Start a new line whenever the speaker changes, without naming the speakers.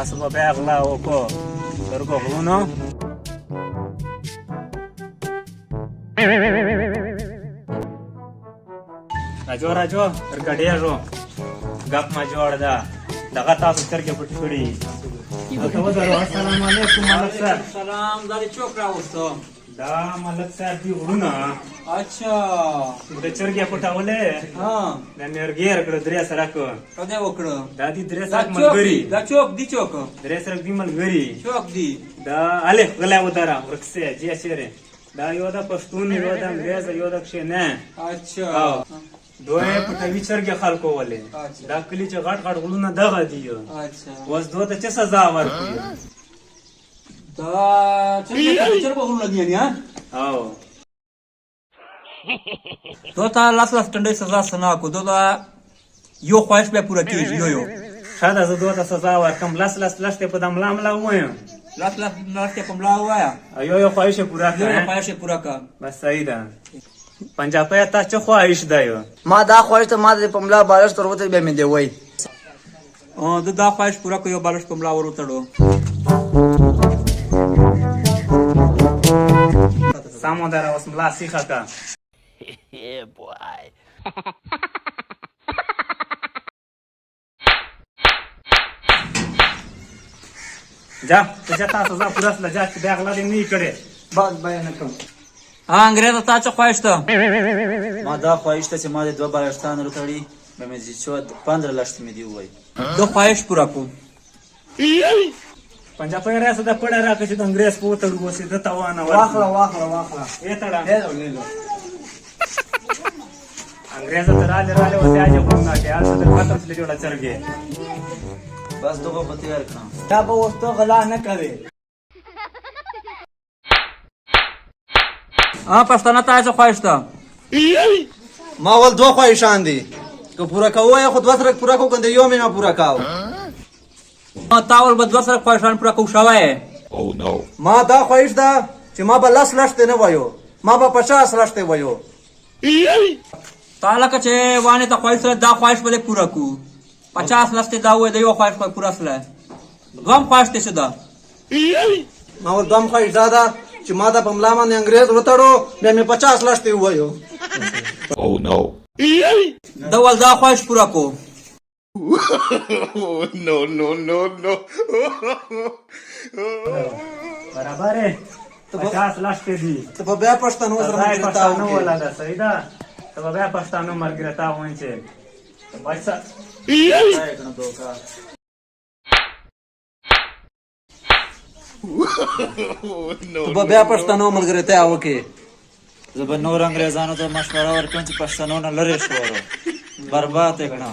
masuk ke bag lah oko tergo uno rajo tergadejo gap maju ada dagata terge puturi assalamualaikum malak sir
salam dari chokra usto
da malak sir di uruna
अच्छा
udah cerge putawale
हा
dan nerger kado dress rako
कदे वकडं
dadi dress
दा
rak malgari
चोक दी चोक
dress rak di malgari
चोक दी
da ale gala udara rukse ji ashere da yoda pashtun yoda angrez yoda kshene
अच्छा
doye puta vicherge khalko wale da kli che gat gat guluna daga diyo
अच्छा
was do ta che saza war kuyo
दा चल बघून लगी आणि हा
aw
तो ता लास लास टंडे सजा सना को तो ता यो ख्वाहिश पे पूरा की यो
shada za do ta saza war kam las te padam lam la moyo
लास लास लास के पमला हुआ है
ayo yo khwahish pura
यो
ka
ख्वाहिश पूरा का
bas saida panjapa ta che khwahish da yo
ما دا خواهش ته ما د پملا بارش تر وته به مې دی وای
दा ख्वाहिश पूरा को यो बालश पमला वर उतडो
samodara was mla sikha ka जा तुझ्या तासाचा पुरसला जास्त बॅगला दे मी इकडे
بس بیان کوم
हा अंग्रेज ता च ख्वाहिश ता
ما دا خواهش ته چې ما د دوه بارشتان وروتړي به مې چې 15 لښت مې دی وای
दो ख्वाहिश पूरा को
पंजाब रे सुद्धा पडा राखायचे अंग्रेज पोतड गोसे दतावाना
واخلا واخلا واخلا
येतडा
هلو هلو
अंग्रेज तर आले होते आजे पण नाटे आज तर खतमले जेवढा चरगे
بس دغه په تیار کړم
دا به وستو غلا نه کوي پښتانه ته څه ख्वाहिश ته
ما ول دوه خواهشان دي که پورا کوو خو دوه سره پورا کو کنده یو مې نه پورا کاو
تاول به دوه سره ख्वाहिشان پورا کو شوای
ما دا خواهش ده چې ما به لاس لښت نه وایو ما به 50 لښت وایو
تعالی که وانه ته ख्वाहिश دا ख्वाहिश به پورا کو 50 لسته دا وای د یو ख्वाहिश په پورا سره غم ख्वाहिश ته شدا
ما ول دوم خواهش ده چې ما دا پملا باندې انګريز وتړو به مې 50 لښت وایو
دول دا ख्वाहिश پورا کو
बराबर आहे 50 लाख दी
ته په بیا پښتنو سره
राय
مې
पस्तानो
تاو
वाला दा सही दा तो बया पस्तानो मर गिरता होंचे तो बच्चा
په بیا پښتنو ملګری ته اوکې زه به نور انګريزانو ته مشوره ورکړم چې پښتنو نه لری شو برباد کړه